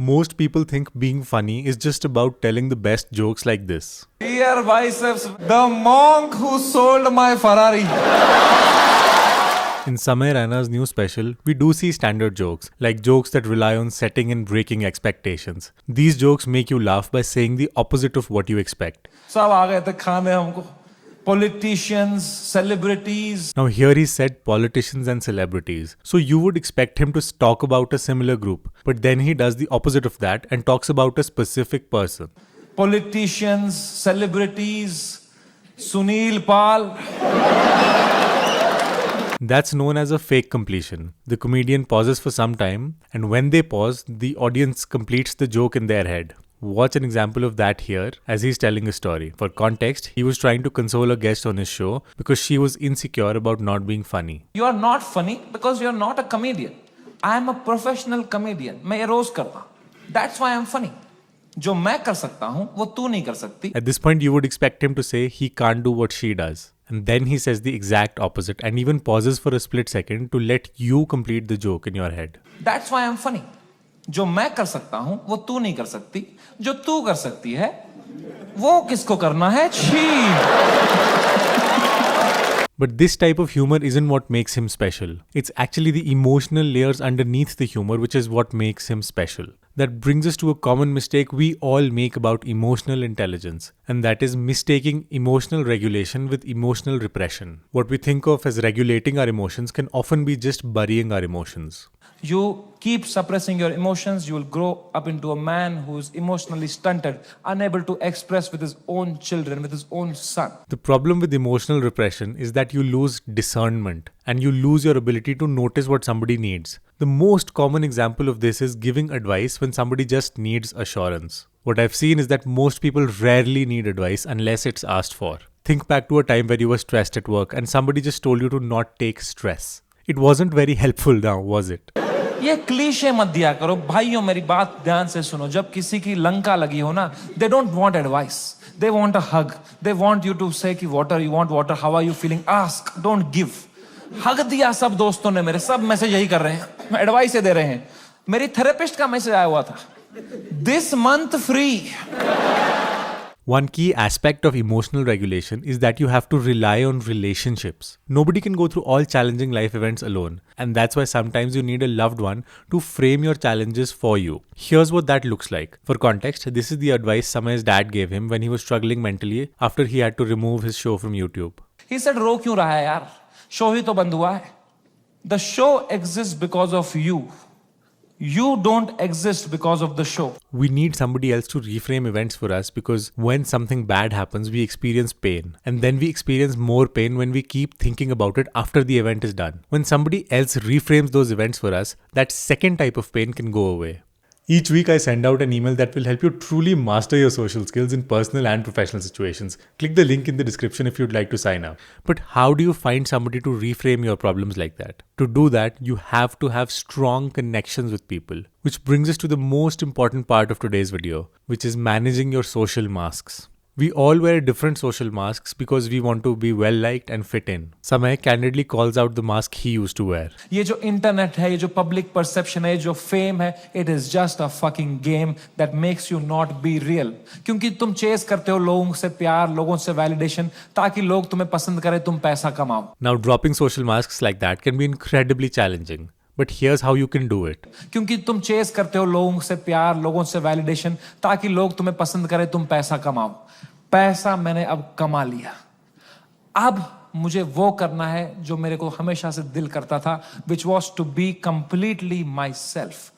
Most people think being funny is just about telling the best jokes like this. Dear biceps, the monk who sold my Ferrari. In Samay Raina's new special, we do see standard jokes, like jokes that rely on setting and breaking expectations. These jokes make you laugh by saying the opposite of what you expect. सब आ गए थे खाने हमको. Politicians, celebrities. Now here he said politicians and celebrities. So you would expect him to talk about a similar group, but then he does the opposite of that and talks about a specific person. Politicians, celebrities, Sunil Pal. That's known as a fake completion. The comedian pauses for some time, and when they pause, the audience completes the joke in their head. Watch an example of that here as he's telling a story. For context, he was trying to console a guest on his show because she was insecure about not being funny. You are not funny because you are not a comedian. I am a professional comedian. मैं ये रोज करता हूँ. That's why I am funny. जो मैं कर सकता हूँ वो तू नहीं कर सकती. At this point, you would expect him to say he can't do what she does. And then he says the exact opposite and even pauses for a split second to let you complete the joke in your head. That's why I am funny. जो मैं कर सकता हूं वो तू नहीं कर सकती. जो तू कर सकती है वो किसको करना है? But this type of humor isn't what makes him special. It's actually the emotional layers underneath the humor which is what makes him special. That brings us to a common mistake we all make about emotional intelligence, and that is mistaking emotional regulation with emotional repression. What we think of as regulating our emotions can often be just burying our emotions. You keep suppressing your emotions, you will grow up into a man who is emotionally stunted, unable to express with his own children, with his own son. The problem with emotional repression is that you lose discernment and you lose your ability to notice what somebody needs. The most common example of this is giving advice when somebody just needs assurance. What I've seen is that most people rarely need advice unless it's asked for. Think back to a time where you were stressed at work and somebody just told you to not take stress. It wasn't very helpful now, was it? ये cliché मत दिया करो भाइयों. मेरी बात ध्यान से सुनो. जब किसी की लंका लगी हो ना, they don't want advice. They want a hug. They want you to say कि water, you want water, how are you feeling? Ask, don't give. हग दिया सब दोस्तों ने मेरे, सब मैसेज यही कर रहे हैं, एडवाइस दे रहे हैं. मेरी थेरेपिस्ट का मैसेज आया हुआ था, this month free. One key aspect of emotional regulation is that you have to rely on relationships. Nobody can go through all challenging life events alone, and that's why sometimes you need a loved one to frame your challenges for you. Here's what that looks like. For context, this is the advice Samay's dad gave him when he was struggling mentally after he had to remove his show from YouTube. He said, रो क्यों रहा है यार? Show ही तो बंद हुआ है. The show exists because of you. You don't exist because of the show. We need somebody else to reframe events for us because when something bad happens, we experience pain. And then we experience more pain when we keep thinking about it after the event is done. When somebody else reframes those events for us, that second type of pain can go away. Each week I send out an email that will help you truly master your social skills in personal and professional situations. Click the link in the description if you'd like to sign up. But how do you find somebody to reframe your problems like that? To do that, you have to have strong connections with people. Which brings us to the most important part of today's video, which is managing your social masks. We all wear different social masks because we want to be well liked and fit in. Samay candidly calls out the mask he used to wear. ये जो internet है, ये जो public perception है, ये जो fame है, it is just a fucking game that makes you not be real. क्योंकि तुम चेस करते हो लोगों से प्यार, लोगों से वैलिडेशन, ताकि लोग तुम्हें पसंद करें, तुम पैसा कमाओ. Now dropping social masks like that can be incredibly challenging. But here's how you can do it. क्योंकि तुम चेस करते हो लोगों से प्यार, लोगों से वैलिडेशन, ताकि लोग तुम्हें पसंद करें, तुम पैसा कमाओ. पैसा मैंने अब कमा लिया. अब मुझे वो करना है जो मेरे को हमेशा से दिल करता था, which was to be completely myself.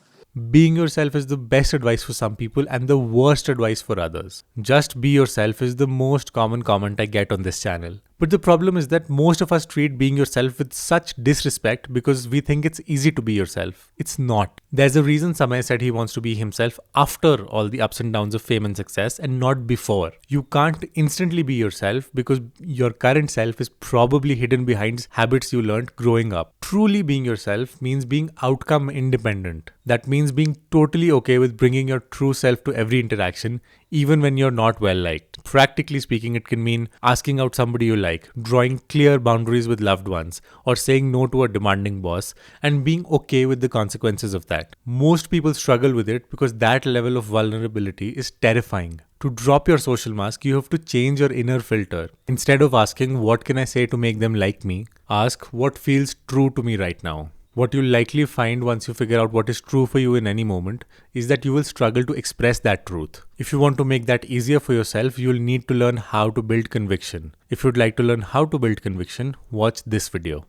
Being yourself is the best advice for some people and the worst advice for others. Just be yourself is the most common comment I get on this channel. But the problem is that most of us treat being yourself with such disrespect because we think it's easy to be yourself. It's not. There's a reason Samay said he wants to be himself after all the ups and downs of fame and success and not before. You can't instantly be yourself because your current self is probably hidden behind habits you learned growing up. Truly being yourself means being outcome independent. That means being totally okay with bringing your true self to every interaction, even when you're not well liked. Practically speaking, it can mean asking out somebody you like, drawing clear boundaries with loved ones, or saying no to a demanding boss, and being okay with the consequences of that. Most people struggle with it because that level of vulnerability is terrifying. To drop your social mask, you have to change your inner filter. Instead of asking, what can I say to make them like me? Ask, what feels true to me right now? What you'll likely find once you figure out what is true for you in any moment is that you will struggle to express that truth. If you want to make that easier for yourself, you'll need to learn how to build conviction. If you'd like to learn how to build conviction, watch this video.